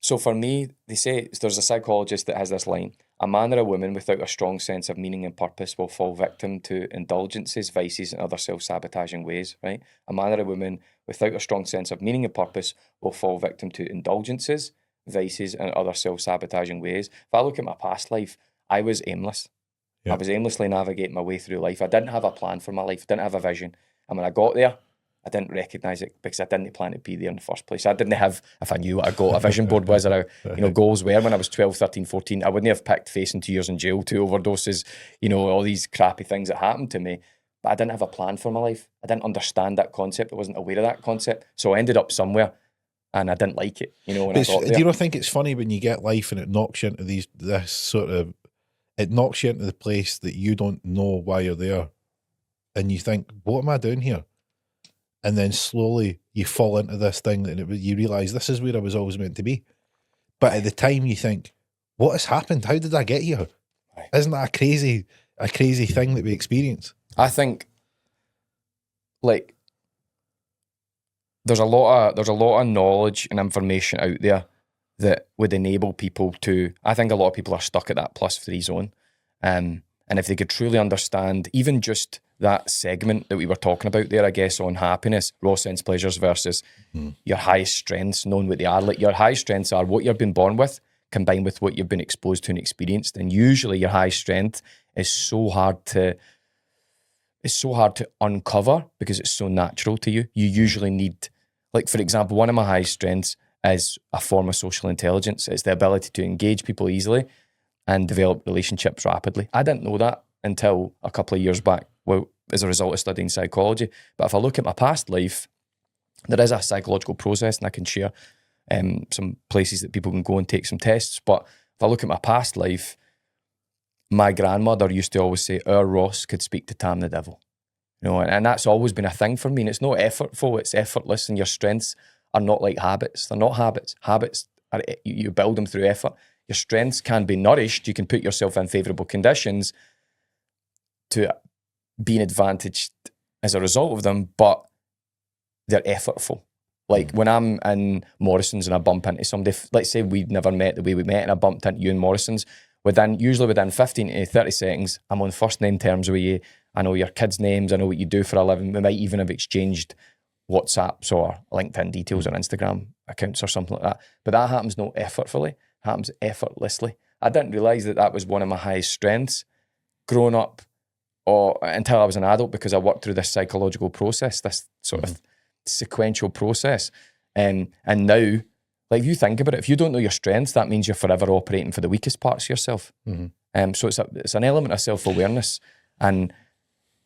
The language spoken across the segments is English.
So for me, they say there's a psychologist that has this line: a man or a woman without a strong sense of meaning and purpose will fall victim to indulgences, vices, and other self-sabotaging ways, right? A man or a woman without a strong sense of meaning and purpose will fall victim to indulgences, vices, and other self-sabotaging ways. If I look at my past life, I was aimless. I Yeah. was aimlessly navigating my way through life. I didn't have a plan for my life, didn't have a vision. And when I got there, I didn't recognise it because I didn't plan to be there in the first place. I didn't have, if I knew what a vision board was, or goals were when I was 12, 13, 14, I wouldn't have picked facing 2 years in jail, 2 overdoses, all these crappy things that happened to me. But I didn't have a plan for my life. I didn't understand that concept. I wasn't aware of that concept. So I ended up somewhere and I didn't like it, when I got there. Do you not think it's funny when you get life and it knocks you into it knocks you into the place that you don't know why you're there, and you think, what am I doing here? And then slowly you fall into this thing and you realise this is where I was always meant to be. But at the time you think, what has happened? How did I get here? Right. Isn't that a crazy thing that we experience? I think, like, there's a lot of knowledge and information out there that would enable people to. I think a lot of people are stuck at that +3 zone, and if they could truly understand even just that segment that we were talking about there, I guess, on happiness, raw sense pleasures versus your highest strengths, knowing what they are. Like, your high strengths are what you've been born with, combined with what you've been exposed to and experienced. And usually your high strength is so hard to uncover because it's so natural to you. You usually need, like, for example, one of my high strengths is a form of social intelligence. It's the ability to engage people easily and develop relationships rapidly. I didn't know that until a couple of years back, well, as a result of studying psychology. But if I look at my past life, there is a psychological process, and I can share some places that people can go and take some tests. But if I look at my past life, my grandmother used to always say, our Ross could speak to Tam the devil. And that's always been a thing for me. And it's not effortful, it's effortless. And your strengths are not like habits. They're not habits. Habits are, you build them through effort. Your strengths can be nourished. You can put yourself in favourable conditions to be advantaged as a result of them, but they're effortful. Like when I'm in Morrison's and I bump into somebody, let's say we'd never met the way we met and I bumped into you in Morrison's, usually within 15 to 30 seconds, I'm on first name terms with you. I know your kids' names, I know what you do for a living. We might even have exchanged WhatsApps or LinkedIn details or Instagram accounts or something like that. But that happens not effortfully, it happens effortlessly. I didn't realise that was one of my highest strengths growing up or until I was an adult, because I worked through this psychological process, this sort of sequential process. And now, like, if you think about it, if you don't know your strengths, that means you're forever operating for the weakest parts of yourself. So it's an element of self-awareness. And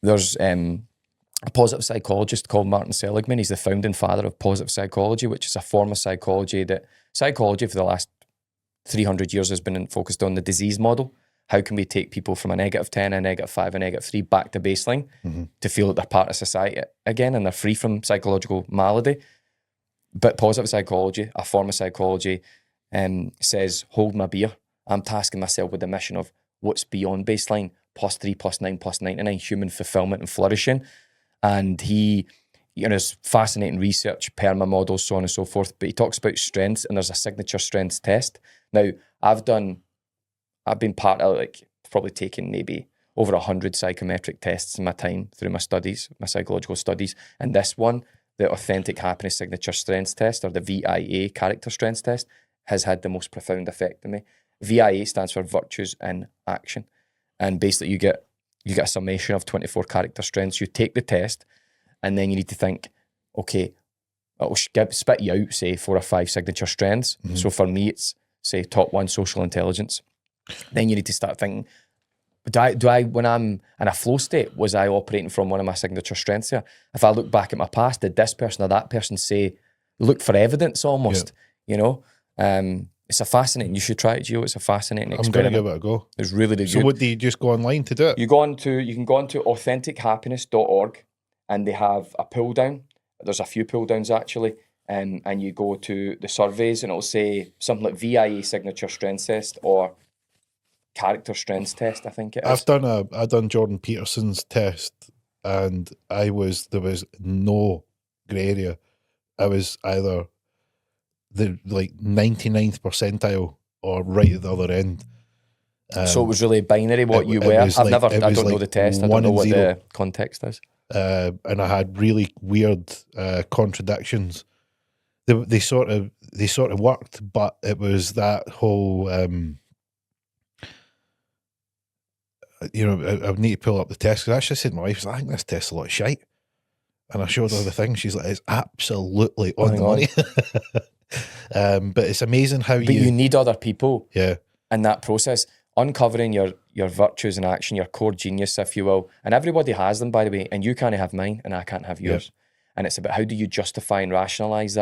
there's a positive psychologist called Martin Seligman. He's the founding father of positive psychology, which is a form of psychology for the last 300 years has been focused on the disease model. How can we take people from a -10, a -5, a -3 back to baseline to feel that they're part of society again and they're free from psychological malady? But positive psychology, a form of psychology, says, hold my beer. I'm tasking myself with the mission of what's beyond baseline, +3, +9, +99, human fulfillment and flourishing. And he, there's fascinating research, PERMA models, so on and so forth, but he talks about strengths, and there's a signature strengths test. Now, I've been part of, like, probably taken maybe over 100 psychometric tests in my time through my studies, my psychological studies. And this one, the Authentic Happiness Signature Strengths Test, or the VIA Character Strengths Test, has had the most profound effect on me. VIA stands for Virtues in Action. And basically you get a summation of 24 character strengths. You take the test, and then you need to think, okay, it'll spit you out, say, 4 or 5 signature strengths. So for me, it's, say, top 1, social intelligence. Then you need to start thinking, do I, when I'm in a flow state, was I operating from one of my signature strengths here? If I look back at my past, did this person or that person look for evidence almost, It's a fascinating, you should try it, Gio. It's a fascinating experiment. I'm going to give it a go. It's really, really So good. what, do you just go online to do it? You can go on to AuthenticHappiness.org, and they have a pull down. There's a few pull downs actually. And you go to the surveys, and it'll say something like VIA Signature Strengths Test or Character Strengths Test, I think it is. I've done Jordan Peterson's test, and there was no grey area. I was either the like 99th percentile or right at the other end. So it was really binary what you it were. was I like- it don't was know like the test. I 1 don't know and what 0. the context is. And I had really weird contradictions. They sort of worked, but it was that whole you know, I would need to pull up the test, because I actually said to my wife, I think this test's a lot of shite. And I showed her the thing. She's like, it's absolutely on the money. But it's amazing how But you need other people yeah, in that process, uncovering your virtues in action, your core genius, if you will. And everybody has them, by the way, and you can't have mine and I can't have yours. And it's about how do you justify and rationalize that?